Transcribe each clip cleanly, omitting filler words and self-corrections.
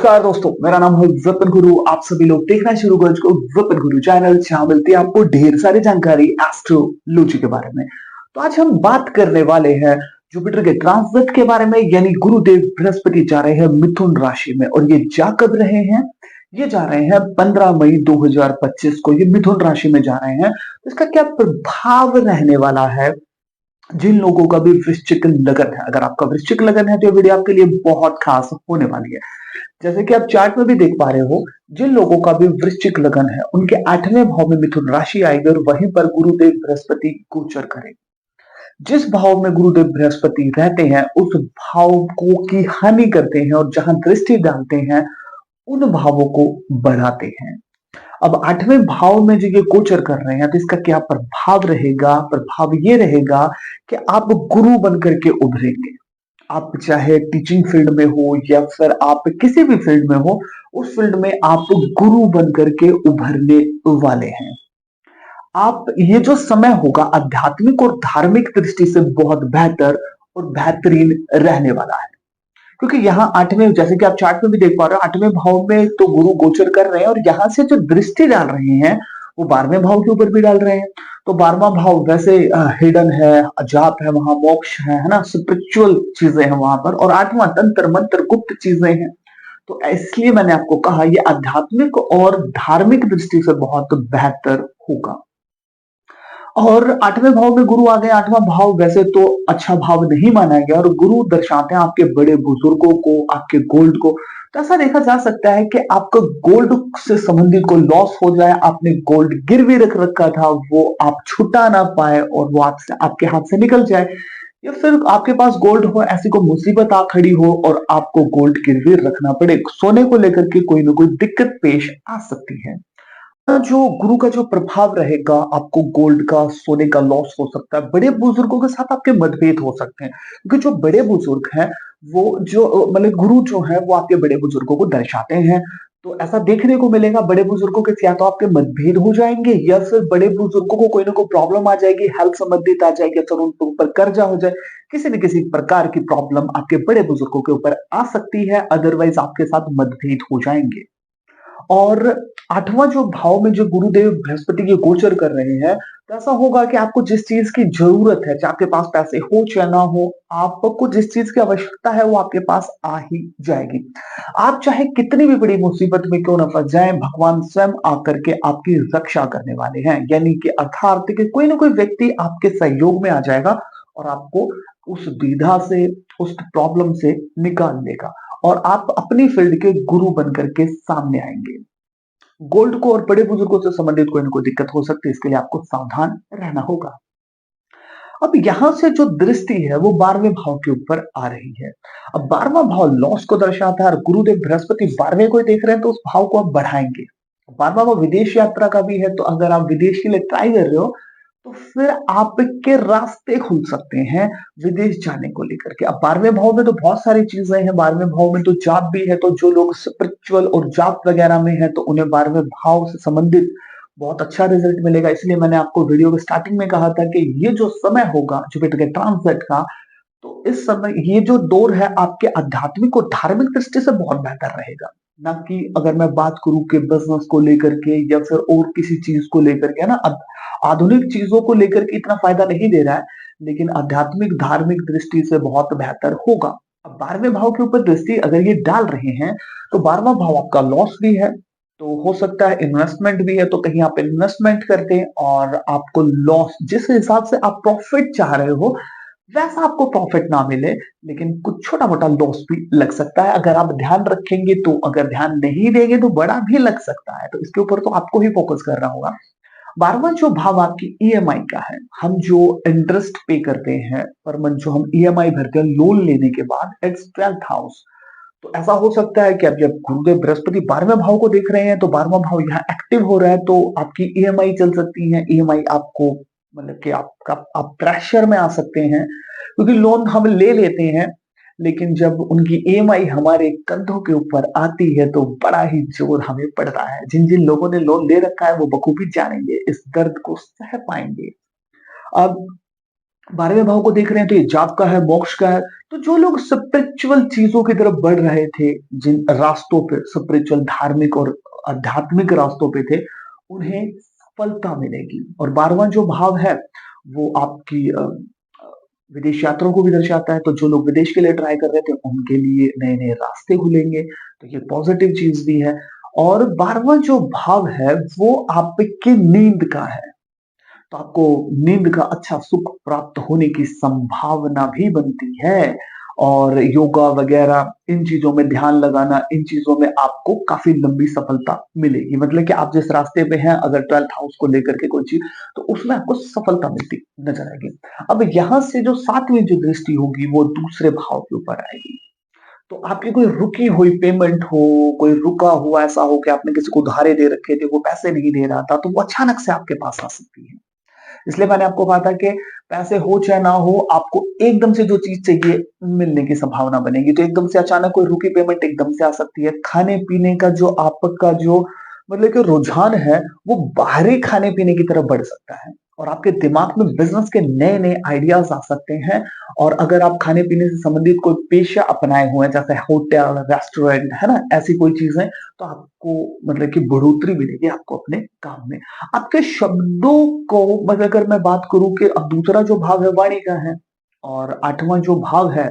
नमस्कार दोस्तों, मेरा नाम है विपिन गुरु। आप सभी लोग देखना शुरू कर चुके हो विपिन गुरु चैनल, जहां मिलती है आपको ढेर सारी जानकारी एस्ट्रोलॉजी के बारे में। तो आज हम बात करने वाले हैं जुपिटर के ट्रांजिट के बारे में, यानी गुरुदेव बृहस्पति जा रहे हैं मिथुन राशि में। और ये जा कब रहे हैं? ये जा रहे हैं 15 मई 2025 को, ये मिथुन राशि में जा रहे हैं। तो इसका क्या प्रभाव रहने वाला है जिन लोगों का भी वृश्चिक लगन है? अगर आपका वृश्चिक लगन है तो ये वीडियो आपके लिए बहुत खास होने वाली है। जैसे कि आप चार्ट में भी देख पा रहे हो, जिन लोगों का भी वृश्चिक लगन है उनके 8वें भाव में मिथुन राशि आएगी और वहीं पर गुरुदेव बृहस्पति गोचर करेंगे। जिस भाव में गुरुदेव बृहस्पति रहते हैं उस भाव को की हानि करते हैं और जहां दृष्टि डालते हैं उन भावों को बढ़ाते हैं। अब 8वें भाव में जो ये गोचर कर रहे हैं तो इसका क्या प्रभाव रहेगा? प्रभाव ये रहेगा कि आप गुरु बनकर के उभरेंगे। आप चाहे टीचिंग फील्ड में हो या फिर आप किसी भी फील्ड में हो, उस फील्ड में आप गुरु बनकर के उभरने वाले हैं। आप ये जो समय होगा आध्यात्मिक और धार्मिक दृष्टि से बहुत बेहतर और बेहतरीन रहने वाला है। क्योंकि यहाँ 8वें, जैसे कि आप चार्ट में भी देख पा रहे हो, 8वें भाव में तो गुरु गोचर कर रहे हैं और यहाँ से जो दृष्टि डाल रहे हैं वो 12वें भाव के ऊपर भी डाल रहे हैं। तो 12वां भाव वैसे हिडन है, अजाप है, वहां मोक्ष है ना, स्पिरिचुअल चीजें हैं वहां पर। और 8वां तंत्र मंत्र गुप्त चीजें हैं। तो इसलिए मैंने आपको कहा ये आध्यात्मिक और धार्मिक दृष्टि से बहुत बेहतर होगा। और 8वें भाव में गुरु आ गए। 8वां भाव वैसे तो अच्छा भाव नहीं माना गया और गुरु दर्शाते हैं आपके बड़े बुजुर्गों को, आपके गोल्ड को। तो ऐसा देखा जा सकता है कि आपका गोल्ड से संबंधित कोई लॉस हो जाए, आपने गोल्ड गिरवी रख रखा था, वो आप छुटा ना पाए और वो आपसे, आपके हाथ से निकल जाए, या फिर आपके पास गोल्ड हो, ऐसी कोई मुसीबत आ खड़ी हो और आपको गोल्ड गिरवी रखना पड़े। सोने को लेकर के कोई ना कोई दिक्कत पेश आ सकती है। जो गुरु का जो प्रभाव रहेगा, आपको गोल्ड का, सोने का लॉस हो सकता है। बड़े बुजुर्गों के साथ आपके मतभेद हो सकते हैं, क्योंकि जो बड़े बुजुर्ग हैं वो जो मतलब गुरु जो है वो आपके बड़े बुजुर्गों को दर्शाते हैं। तो ऐसा देखने को मिलेगा, बड़े बुजुर्गों के या तो आपके मतभेद हो जाएंगे या फिर बड़े बुजुर्गों को कोई ना कोई प्रॉब्लम आ जाएगी, हेल्थ संबंधित आ जाएगी, या फिर उनके ऊपर कर्जा हो जाए। किसी न किसी प्रकार की प्रॉब्लम आपके बड़े बुजुर्गों के ऊपर आ सकती है, अदरवाइज आपके साथ मतभेद हो जाएंगे। और 8वां जो भाव में जो गुरुदेव बृहस्पति के गोचर कर रहे हैं, तो ऐसा होगा कि आपको जिस चीज की जरूरत है, चाहे आपके पास पैसे हो चाहे ना हो, आपको जिस चीज की आवश्यकता है वो आपके पास आ ही जाएगी। आप चाहे कितनी भी बड़ी मुसीबत में क्यों ना फंस जाए, भगवान स्वयं आकर के आपकी रक्षा करने वाले हैं। यानी कि अर्थात कि कोई ना कोई व्यक्ति आपके सहयोग में आ जाएगा और आपको उस दुविधा से, उस प्रॉब्लम से निकाल देगा और आप अपनी फील्ड के गुरु बनकर के सामने आएंगे। गोल्ड को और बड़े बुजुर्गों से संबंधित कोई ना कोई दिक्कत हो सकती है, इसके लिए आपको सावधान रहना होगा। अब यहां से जो दृष्टि है वो 12वें भाव के ऊपर आ रही है। अब 12वां भाव लॉस को दर्शाता है और गुरुदेव बृहस्पति 12वें को ही देख रहे हैं, तो उस भाव को आप बढ़ाएंगे। 12वां भाव विदेश यात्रा का भी है, तो अगर आप विदेश के लिए ट्राई कर रहे हो तो फिर आपके रास्ते खुल सकते हैं विदेश जाने को लेकर के। अब 12वें भाव में तो बहुत सारी चीजें हैं, 12वें भाव में तो जॉब भी है। तो जो लोग स्पिरिचुअल और जॉब वगैरह में है तो उन्हें 12वें भाव से संबंधित बहुत अच्छा रिजल्ट मिलेगा। इसलिए मैंने आपको वीडियो के स्टार्टिंग में कहा था कि ये जो समय होगा जुपिटर के ट्रांजिट का, तो इस समय ये जो दौर है आपके आध्यात्मिक और धार्मिक दृष्टि से बहुत बेहतर रहेगा। ना कि अगर मैं बात करूं कि बिजनेस को लेकर के या फिर और किसी चीज को लेकर के, है ना, आधुनिक चीजों को लेकर के इतना फायदा नहीं दे रहा है, लेकिन आध्यात्मिक धार्मिक दृष्टि से बहुत बेहतर होगा। अब 12वें भाव के ऊपर दृष्टि अगर ये डाल रहे हैं तो 12वां भाव आपका लॉस भी है, तो हो सकता है इन्वेस्टमेंट भी है, तो कहीं आप इन्वेस्टमेंट कर दें और आपको लॉस, जिस हिसाब से आप प्रॉफिट चाह रहे हो वैसा आपको प्रॉफिट ना मिले, लेकिन कुछ छोटा मोटा लॉस भी लग सकता है अगर आप ध्यान रखेंगे। तो अगर ध्यान नहीं देंगे तो बड़ा भी लग सकता है, तो इसके ऊपर तो आपको ही फोकस करना होगा। 12वां जो भाव आपकी ईएमआई का है, हम जो इंटरेस्ट पे करते हैं पर मंथ, जो हम ईएमआई भरते हैं लोन लेने के बाद, इट्स 12th हाउस। तो ऐसा हो सकता है कि अब जब गुरुदेव बृहस्पति 12वें भाव को देख रहे हैं तो 12वां भाव यहाँ एक्टिव हो रहा है, तो आपकी ईएमआई चल सकती है। ईएमआई आपको मतलब कि आपका आप प्रेशर में आ सकते हैं, क्योंकि लोन हम ले लेते हैं लेकिन जब उनकी ईएमआई हमारे कंधों के ऊपर आती है तो बड़ा ही जोर हमें पड़ता है। जिन जिन लोगों ने लोन ले रखा है वो बखूबी जानेंगे, इस दर्द को सह पाएंगे। अब 12वें भाव को देख रहे हैं तो ये जाप का है, मोक्ष का है। तो जो लोग स्पिरिचुअल चीजों की तरफ बढ़ रहे थे, जिन रास्तों पे स्पिरिचुअल, धार्मिक और आध्यात्मिक रास्तों पे थे, उन्हें सफलता मिलेगी। और 12वां जो भाव है वो आपकी विदेश यात्रा को भी दर्शाता है। तो जो लोग विदेश के लिए ट्राई कर रहे थे उनके लिए नए-नए रास्ते खुलेंगे, तो ये पॉजिटिव चीज़ भी है। और 12वां जो भाव है वो आपकी नींद का है। तो आपको नींद का अच्छा सुख प्राप्त होने की संभावना भी बनती है। और योगा वगैरह इन चीज़ों में ध्यान लगाना, इन चीज़ों में आपको काफ़ी लंबी सफलता मिलेगी। मतलब कि आप जिस रास्ते पे हैं, अगर 12th हाउस को लेकर के कोई चीज़, तो उसमें आपको सफलता मिलती नज़र आएगी। अब यहाँ से जो 7वीं जो दृष्टि होगी वो दूसरे भाव के ऊपर आएगी। तो आपकी कोई रुकी हुई पेमेंट हो, कोई रुका हुआ ऐसा हो कि आपने किसी को उधारे दे रखे थे, वो पैसे नहीं दे रहा था, तो वो अचानक से आपके पास आ सकती है। इसलिए मैंने आपको कहा था कि पैसे हो चाहे ना हो, आपको एकदम से जो चीज़ चाहिए मिलने की संभावना बनेगी। तो एकदम से अचानक कोई रुकी पेमेंट एकदम से आ सकती है। खाने-पीने का जो आपका जो मतलब कि रुझान है, वो बाहरी खाने-पीने की तरफ बढ़ सकता है। और आपके दिमाग में बिज़नेस के नए-नए आइडियाज़ आ सकते हैं। और अगर आप खाने-पीने से संबंधित कोई पेशा अपनाए हुए हैं, जैसे होटल, रेस्टोरेंट, है ना? ऐसी कोई चीज़ें, तो आपको मतलब कि बढ़ोतरी मिलेगी आपको अपने काम में। आपके शब्दों को मतलब अगर मैं बात करूँ कि अब दूसरा जो भाव है वाणी का है, और 8वां जो भाव है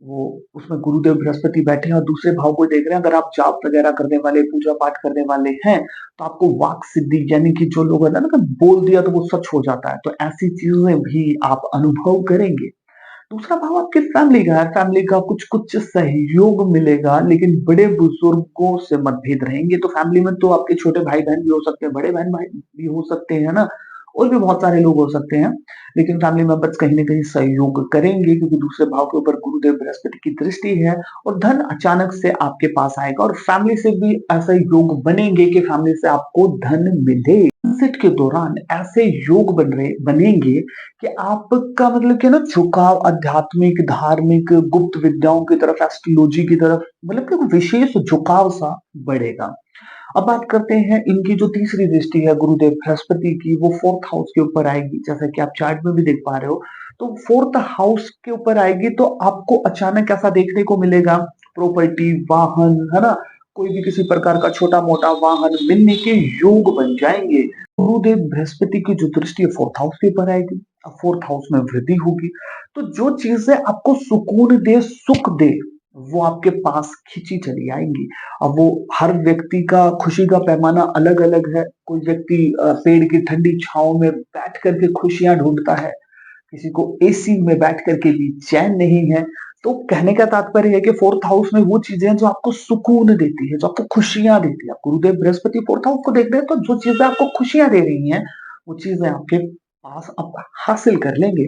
वो उसमें गुरुदेव बृहस्पति बैठे हैं और दूसरे भाव को देख रहे हैं। अगर आप जाप वगैरह करने वाले, पूजा-पाठ करने वाले हैं, तो आपको वाक सिद्धि, यानी कि जो लोग होता है ना कि बोल दिया तो वो सच हो जाता है, तो ऐसी चीज़ें भी आप अनुभव करेंगे। दूसरा भाव आपकी फैमिली का है, फैमिली का कुछ-कुछ सहयोग मिलेगा, लेकिन बड़े-बुजुर्गों से मतभेद रहेंगे। तो फैमिली में तो आपके छोटे भाई-बहन भी हो सकते हैं, बड़े बहन-भाई भी हो सकते हैं ना, और भी बहुत सारे लोग हो सकते हैं। लेकिन फैमिली मेंबर्स कहीं न कहीं सहयोग करेंगे, क्योंकि दूसरे भाव के ऊपर गुरुदेव बृहस्पति की दृष्टि है, और धन अचानक से आपके पास आएगा। और फैमिली से भी ऐसे योग बनेंगे कि फैमिली से आपको धन मिले। ट्रांजिट के दौरान ऐसे योग बनेंगे कि आपका मतलब कि ना झुकाव आध्यात्मिक, धार्मिक, गुप्त विद्याओं की तरफ, एस्ट्रोलॉजी की तरफ, मतलब कि विशेष झुकाव सा बढ़ेगा। अब बात करते हैं इनकी जो तीसरी दृष्टि है गुरुदेव बृहस्पति की, वो 4th हाउस के ऊपर आएगी। जैसा कि आप चार्ट में भी देख पा रहे हो, तो 4th हाउस के ऊपर आएगी तो आपको अचानक ऐसा देखने को मिलेगा, प्रॉपर्टी, वाहन, है ना? कोई भी किसी प्रकार का छोटा-मोटा वाहन मिलने के योग बन जाएँगे। गुरुदेव बृहस्पति की जो दृष्टि है 4th हाउस के ऊपर आएगी। अब 4th हाउस में वृद्धि होगी, तो जो चीज़ें आपको सुकून दे, सुख दे, वो आपके पास खींची चली आएँगी। अब वो हर व्यक्ति का खुशी का पैमाना अलग-अलग है। कोई व्यक्ति पेड़ की ठंडी छाँव में बैठ कर के खुशियाँ ढूँढता है, किसी को एसी में बैठ कर के भी चैन नहीं है। तो कहने का तात्पर्य है कि 4th हाउस में वो चीज़ें हैं जो आपको सुकून देती है, जो आपको खुशियाँ देती है। आप गुरुदेव बृहस्पति 4th हाउस को देख रहे हैं, तो जो चीज़ें आपको खुशियाँ दे रही हैं, वो चीज़ें आपके पास आप हासिल कर लेंगे।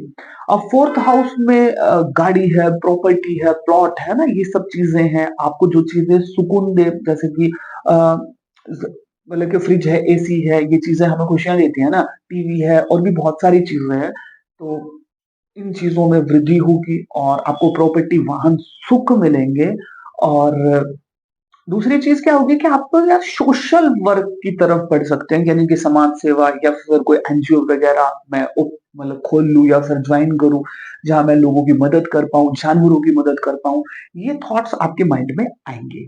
अब 4th हाउस में गाड़ी है, प्रॉपर्टी है, प्लॉट है ना, ये सब चीज़ें हैं। आपको जो चीज़ें सुकून दे, जैसे कि अ, ज मतलब कि फ्रिज है, एसी है, ये चीज़ें हमें खुशियाँ देती हैं ना, टीवी है, और भी बहुत सारी चीज़ें हैं। तो इन चीज़ों में वृद्धि होगी और आपको प्रॉपर्टी, वाहन, सुख मिलेंगे। और दूसरी चीज़ क्या होगी कि आप यार सोशल वर्क की तरफ बढ़ सकते हैं, यानी कि समाज सेवा या फिर कोई एनजीओ वगैरह मैं मतलब खोल लूँ या फिर जॉइन करूँ, जहाँ मैं लोगों की मदद कर पाऊँ, जानवरों की मदद कर पाऊँ। ये थॉट्स आपके माइंड में आएँगे।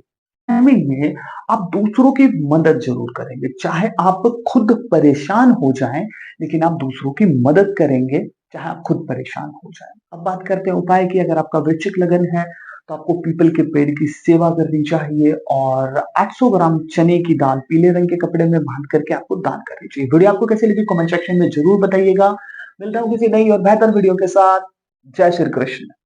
टाइमिंग में आप दूसरों की मदद ज़रूर करेंगे, चाहे आप खुद परेशान हो जाएँ, लेकिन आप दूसरों की मदद करेंगे, चाहे आप खुद परेशान हो जाएँ। अब बात करते हैं उपाय की। अगर आपका वृश्चिक लगन है, तो आपको पीपल के पेड़ की सेवा करनी चाहिए, और 800 ग्राम चने की दाल पीले रंग के कपड़े में बांध करके आपको दान करनी चाहिए। वीडियो आपको कैसी लगी कमेंट सेक्शन में ज़रूर बताइएगा। मिलता हूँ किसी नई और बेहतर वीडियो के साथ। जय श्री कृष्ण।